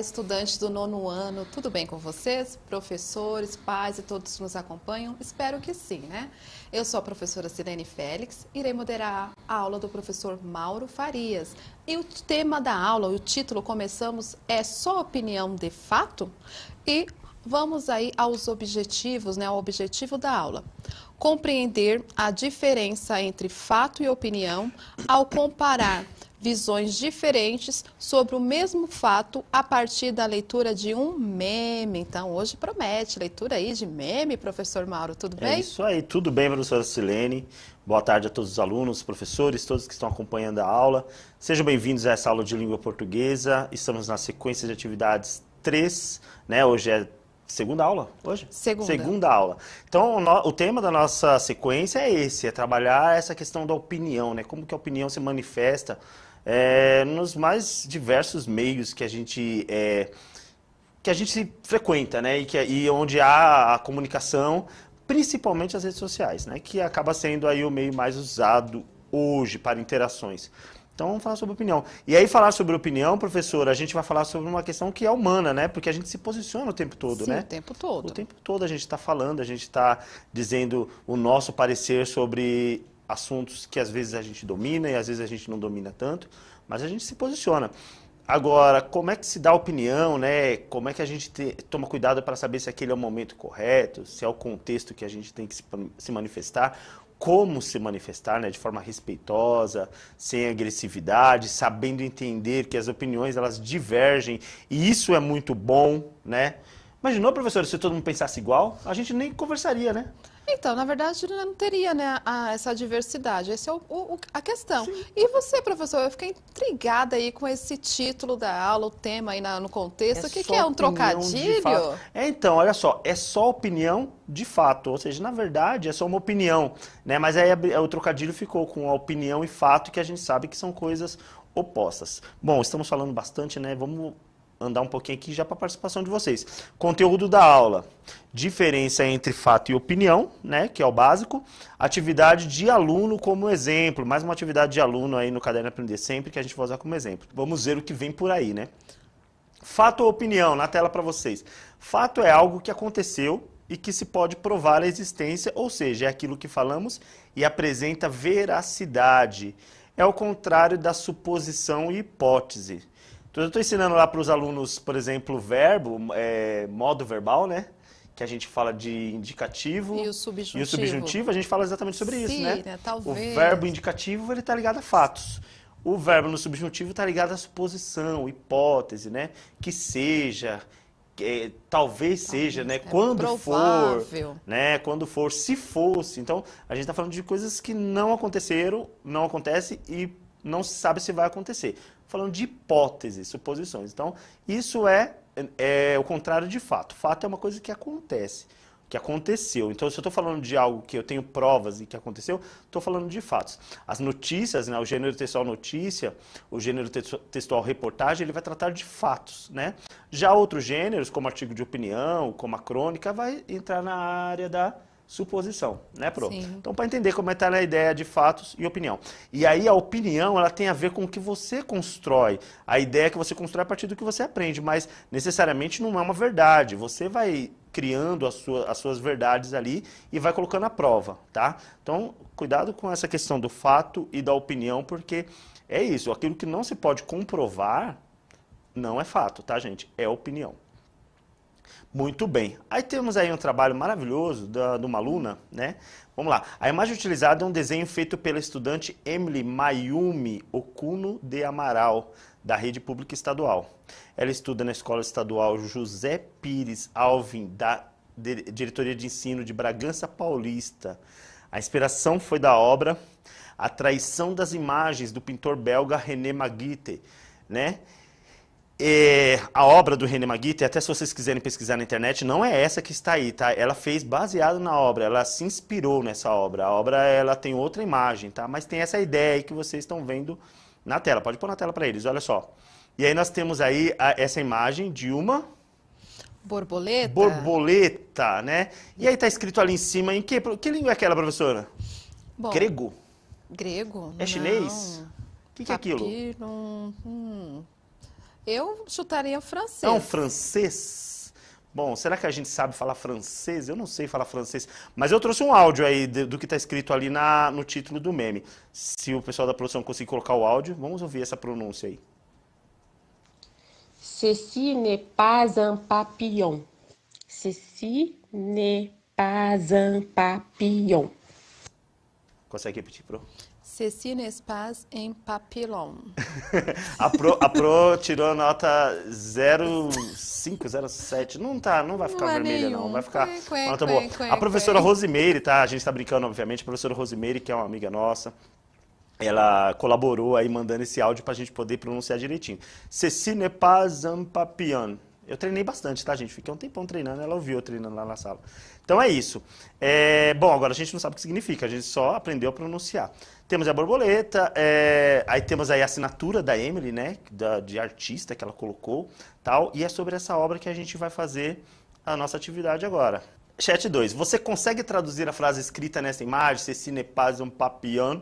estudantes do 9º ano, tudo bem com vocês? Professores, pais e todos que nos acompanham? Espero que sim, né? Eu sou a professora Silene Félix, irei moderar a aula do professor Mauro Farias. E o tema da aula, o título, começamos, é Só opinião de fato? E vamos aí aos objetivos, né? O objetivo da aula. Compreender a diferença entre fato e opinião ao comparar visões diferentes sobre o mesmo fato a partir da leitura de um meme. Então, hoje promete leitura aí de meme, professor Mauro, tudo bem? É isso aí, tudo bem, professora Silene. Boa tarde a todos os alunos, professores, todos que estão acompanhando a aula. Sejam bem-vindos a essa aula de língua portuguesa. Estamos na sequência de atividades 3, né? Hoje é segunda aula? Hoje? Segunda aula. Então, o tema da nossa sequência é esse, é trabalhar essa questão da opinião, né? Como que a opinião se manifesta nos mais diversos meios que a gente frequenta, né? E onde há a comunicação, principalmente as redes sociais, né? Que acaba sendo aí o meio mais usado hoje para interações. Então, vamos falar sobre opinião. E aí, falar sobre opinião, professora, a gente vai falar sobre uma questão que é humana, né? Porque a gente se posiciona o tempo todo, Sim, né? o tempo todo. O tempo todo a gente está falando, a gente está dizendo o nosso parecer sobre assuntos que às vezes a gente domina e às vezes a gente não domina tanto, mas a gente se posiciona. Agora, como é que se dá opinião, né? Como é que a gente toma cuidado para saber se aquele é o momento correto, se é o contexto que a gente tem que se manifestar, como se manifestar, né? De forma respeitosa, sem agressividade, sabendo entender que as opiniões elas divergem e isso é muito bom, né? Imaginou, professor, se todo mundo pensasse igual, a gente nem conversaria, né? Então, na verdade, não teria, né, essa diversidade. Essa é a questão. Sim. E você, professor, eu fiquei intrigada aí com esse título da aula, o tema aí no contexto. O que é um trocadilho? Então, olha só, é só opinião de fato. Ou seja, na verdade, é só uma opinião, né? Mas aí o trocadilho ficou com a opinião e fato, que a gente sabe que são coisas opostas. Bom, estamos falando bastante, né? Vamos andar um pouquinho aqui já para a participação de vocês. Conteúdo da aula. Diferença entre fato e opinião, né, que é o básico. Atividade de aluno como exemplo. Mais uma atividade de aluno aí no Caderno Aprender Sempre que a gente vai usar como exemplo. Vamos ver o que vem por aí, né? Fato ou opinião, na tela para vocês. Fato é algo que aconteceu e que se pode provar a existência, ou seja, é aquilo que falamos e apresenta veracidade. É o contrário da suposição e hipótese. Então, eu estou ensinando lá para os alunos, por exemplo, verbo, modo verbal, né? Que a gente fala de indicativo e o subjuntivo. E o subjuntivo, a gente fala exatamente sobre isso, né? Talvez. O verbo indicativo, ele está ligado a fatos. O verbo no subjuntivo está ligado a suposição, hipótese, né? Que seja, talvez seja, né? Quando provável. For, né? Quando for, se fosse. Então, a gente está falando de coisas que não aconteceram, não acontece e não se sabe se vai acontecer. Falando de hipóteses, suposições. Então, isso é o contrário de fato. Fato é uma coisa que acontece, que aconteceu. Então, se eu estou falando de algo que eu tenho provas e que aconteceu, estou falando de fatos. As notícias, né, o gênero textual notícia, o gênero textual reportagem, ele vai tratar de fatos, né? Já outros gêneros, como artigo de opinião, como a crônica, vai entrar na área da suposição, né, Pro? Sim. Então, para entender como está a ideia de fatos e opinião. E aí a opinião, ela tem a ver com o que você constrói. A ideia que você constrói a partir do que você aprende, mas necessariamente não é uma verdade. Você vai criando as suas verdades ali e vai colocando à prova, tá? Então, cuidado com essa questão do fato e da opinião, porque é isso, aquilo que não se pode comprovar não é fato, tá, gente? É opinião. Muito bem. Aí temos aí um trabalho maravilhoso de uma aluna, né? Vamos lá. A imagem utilizada é um desenho feito pela estudante Emily Mayumi Okuno de Amaral, da Rede Pública Estadual. Ela estuda na Escola Estadual José Pires Alvim, da Diretoria de Ensino de Bragança Paulista. A inspiração foi da obra A Traição das Imagens, do pintor belga René Magritte, né? A obra do René Magritte, até se vocês quiserem pesquisar na internet, não é essa que está aí, tá? Ela fez baseado na obra, ela se inspirou nessa obra. A obra, ela tem outra imagem, tá? Mas tem essa ideia aí que vocês estão vendo na tela. Pode pôr na tela para eles, olha só. E aí nós temos aí essa imagem de uma borboleta. Borboleta, né? E aí tá escrito ali em cima, em que língua é aquela, professora? Bom, grego? Grego? É chinês? O que é aquilo? Eu chutaria francês. É um francês? Bom, será que a gente sabe falar francês? Eu não sei falar francês, mas eu trouxe um áudio aí do que está escrito ali no título do meme. Se o pessoal da produção conseguir colocar o áudio, vamos ouvir essa pronúncia aí. Ceci n'est pas un papillon. Ceci n'est pas un papillon. Consegue repetir, Pro? Ceci n'est pas un papillon. A Pro tirou a nota 0,507. Não vai ficar vermelha, não. Vai ficar uma nota boa. A professora Rosimeire, tá? A gente tá brincando, obviamente. A professora Rosimeire, que é uma amiga nossa, ela colaborou aí mandando esse áudio pra gente poder pronunciar direitinho. Ceci n'est pas un papillon. Eu treinei bastante, tá, gente? Fiquei um tempão treinando, ela ouviu eu treinando lá na sala. Então é isso. Bom, agora a gente não sabe o que significa, a gente só aprendeu a pronunciar. Temos a borboleta, aí temos aí a assinatura da Emily, né, de artista que ela colocou, tal, e é sobre essa obra que a gente vai fazer a nossa atividade agora. Chat 2, você consegue traduzir a frase escrita nessa imagem, ceci n'est pas un papillon?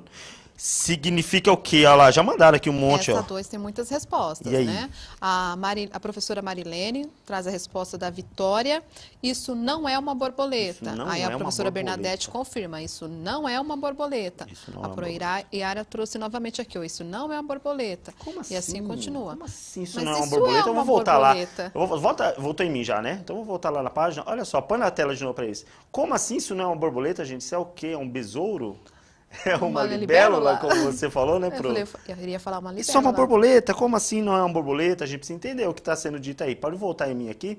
Significa o quê? Olha lá, já mandaram aqui um monte. Essa 2 tem muitas respostas, E aí? né? A professora Marilene traz a resposta da Vitória. Isso não é uma borboleta. Aí a professora Bernadette confirma. Isso não é uma borboleta. A Proiara trouxe novamente aqui. Isso não é uma borboleta. Como assim? E assim continua. Como assim isso não é uma borboleta? Eu vou voltar borboleta. lá. Voltou em mim já, né? Então eu vou voltar lá na página. Olha só, põe na tela de novo para isso. Como assim isso não é uma borboleta, gente? Isso é o quê? É um besouro? É uma libélula, como você falou, né, Pro? Eu iria falar uma libélula. Isso é uma borboleta? Como assim não é uma borboleta? A gente precisa entender o que está sendo dito aí. Pode voltar em mim aqui,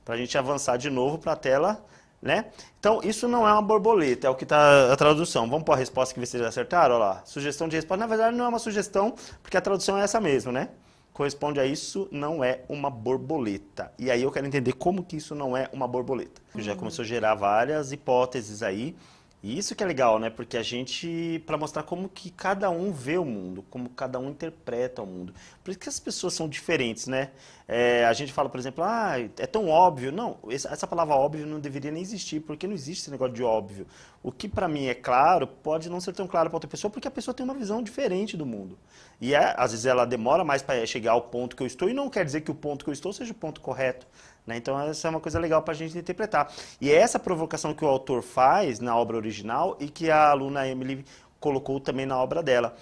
para a gente avançar de novo para a tela, né? Então, isso não é uma borboleta, é o que está a tradução. Vamos pôr a resposta que vocês acertaram? Olha lá, sugestão de resposta. Na verdade, não é uma sugestão, porque a tradução é essa mesmo, né? Corresponde a isso, não é uma borboleta. E aí eu quero entender como que isso não é uma borboleta. Já começou a gerar várias hipóteses aí. E isso que é legal, né? Porque a gente, para mostrar como que cada um vê o mundo, como cada um interpreta o mundo. Por isso que as pessoas são diferentes, né? A gente fala, por exemplo, é tão óbvio. Não, essa palavra óbvio não deveria nem existir, porque não existe esse negócio de óbvio. O que para mim é claro, pode não ser tão claro para outra pessoa, porque a pessoa tem uma visão diferente do mundo. E às vezes ela demora mais para chegar ao ponto que eu estou, e não quer dizer que o ponto que eu estou seja o ponto correto. Né? Então essa é uma coisa legal para a gente interpretar. E é essa provocação que o autor faz na obra original e que a aluna Emily colocou também na obra dela.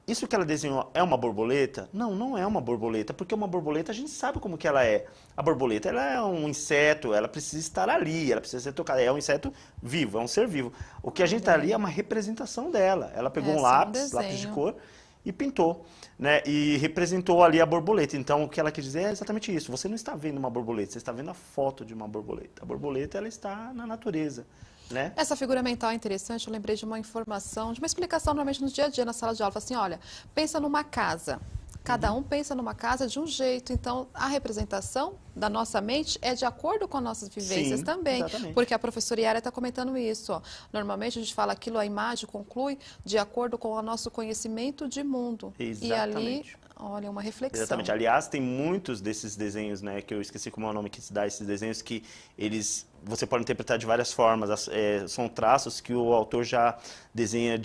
Isso que ela desenhou é uma borboleta? Não, não é uma borboleta, porque uma borboleta a gente sabe como que ela é. A borboleta ela é um inseto, ela precisa estar ali, ela precisa ser tocada. É um inseto vivo, é um ser vivo. O que a gente está ali é uma representação dela. Ela pegou um lápis de cor e pintou, né? E representou ali a borboleta. Então, o que ela quer dizer é exatamente isso. Você não está vendo uma borboleta, você está vendo a foto de uma borboleta. A borboleta, ela está na natureza, né? Essa figura mental é interessante. Eu lembrei de uma informação, de uma explicação normalmente no dia a dia, na sala de aula. Fala assim, olha, pensa numa casa. Cada um pensa numa casa de um jeito. Então, a representação da nossa mente é de acordo com as nossas vivências também. Exatamente. Porque a professora Yara está comentando isso. Ó. Normalmente, a gente fala aquilo, a imagem conclui de acordo com o nosso conhecimento de mundo. Exatamente. E ali, olha, uma reflexão. Exatamente. Aliás, tem muitos desses desenhos, né, que eu esqueci como é o nome que se dá, esses desenhos que você pode interpretar de várias formas. São traços que o autor já desenha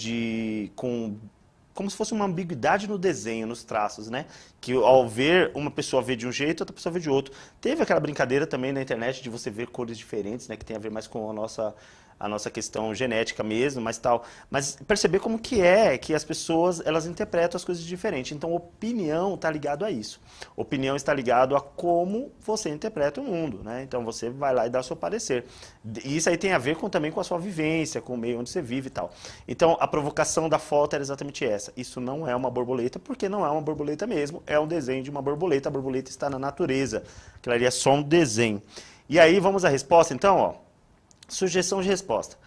como se fosse uma ambiguidade no desenho, nos traços, né? Que ao ver, uma pessoa vê de um jeito, outra pessoa vê de outro. Teve aquela brincadeira também na internet de você ver cores diferentes, né? Que tem a ver mais com a nossa questão genética mesmo, mas perceber como que as pessoas, elas interpretam as coisas diferentes. Então, opinião está ligado a isso. Opinião está ligado a como você interpreta o mundo, né? Então, você vai lá e dá o seu parecer. E isso aí tem a ver também com a sua vivência, com o meio onde você vive e tal. Então, a provocação da foto era exatamente essa. Isso não é uma borboleta, porque não é uma borboleta mesmo, é um desenho de uma borboleta. A borboleta está na natureza. Aquilo ali é só um desenho. E aí, vamos à resposta, então, ó. Sugestão de resposta.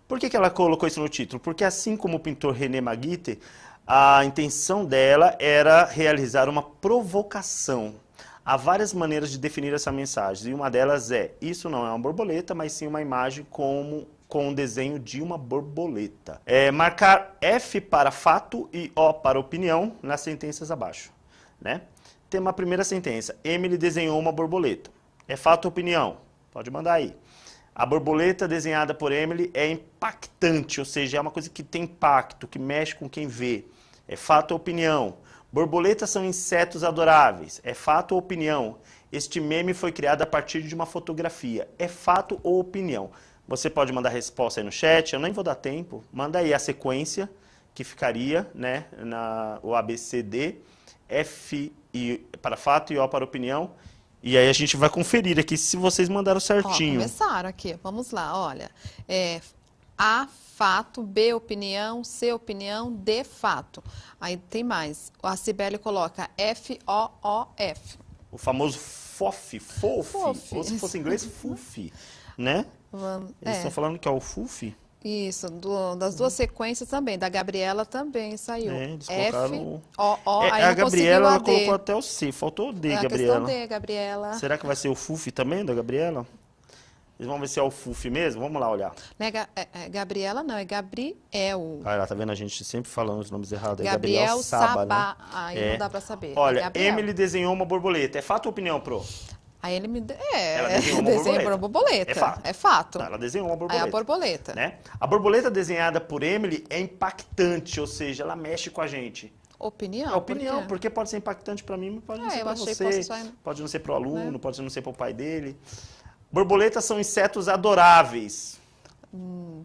Por que ela colocou isso no título? Porque assim como o pintor René Magritte, a intenção dela era realizar uma provocação. Há várias maneiras de definir essa mensagem, e uma delas isso não é uma borboleta, mas sim uma imagem com um desenho de uma borboleta. Marcar F para fato e O para opinião nas sentenças abaixo. Né? Tem uma primeira sentença. Emily desenhou uma borboleta. É fato ou opinião? Pode mandar aí. A borboleta desenhada por Emily é impactante, ou seja, é uma coisa que tem impacto, que mexe com quem vê. É fato ou opinião? Borboletas são insetos adoráveis. É fato ou opinião? Este meme foi criado a partir de uma fotografia. É fato ou opinião? Você pode mandar resposta aí no chat, eu nem vou dar tempo. Manda aí a sequência que ficaria, né, o ABCD, F para fato e O para opinião. E aí a gente vai conferir aqui se vocês mandaram Ó, certinho. começaram aqui, vamos lá, olha. A, fato, B, opinião, C, opinião, D, fato. Aí tem mais. A Cibele coloca F-O-O-F. O famoso FOF, Fofi. ou se fosse em inglês, FUF, né? Eles estão falando que é o FUF. Isso, das duas sequências também. Da Gabriela também saiu. Eles F, colocaram O, aí a não conseguiu Gabriela, ela D. colocou até o C, faltou o D, É a Gabriela. questão D, Gabriela. Será que vai ser o FUF também, da Gabriela? Eles vão ver se é o FUF mesmo? Vamos lá olhar. Não é Gabriela, não, é Gabriel. Olha lá, tá vendo a gente sempre falando os nomes errados aí. Gabriel Saba, né? Sabá. Aí não dá pra saber. Olha, Gabriel. Emily desenhou uma borboleta. É fato ou opinião, Pro? Aí ele me... Ela desenhou uma desenha borboleta. uma borboleta. É fato. É fato. Tá, ela desenhou uma É borboleta. a borboleta. Né? A borboleta desenhada por Emily é impactante, ou seja, ela mexe com a gente. Opinião? É opinião, por quê? porque pode ser impactante para mim, mas pode não ser eu para achei que você, fosse só... pode não ser para o aluno, pode não ser para o pai dele. Borboletas são insetos adoráveis.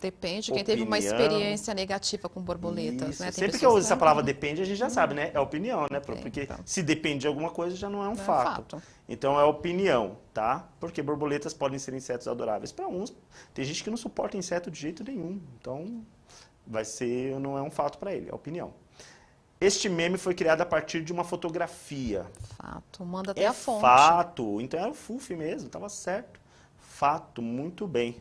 Depende. Quem teve uma Opinião. experiência negativa com borboletas, Isso. né? Tem Sempre que eu pessoas uso essa palavra depende, a gente já sabe, né? É opinião, né? Porque então. se depende de alguma coisa, já não é um Não é fato. fato. Então é opinião, tá? Porque borboletas podem ser insetos adoráveis para uns. Tem gente que não suporta inseto de jeito nenhum. Então não é um fato para ele, é opinião. Este meme foi criado a partir de uma fotografia. Fato. Manda até É a fonte. fato. Então era o FUF mesmo, estava certo. Fato, muito bem.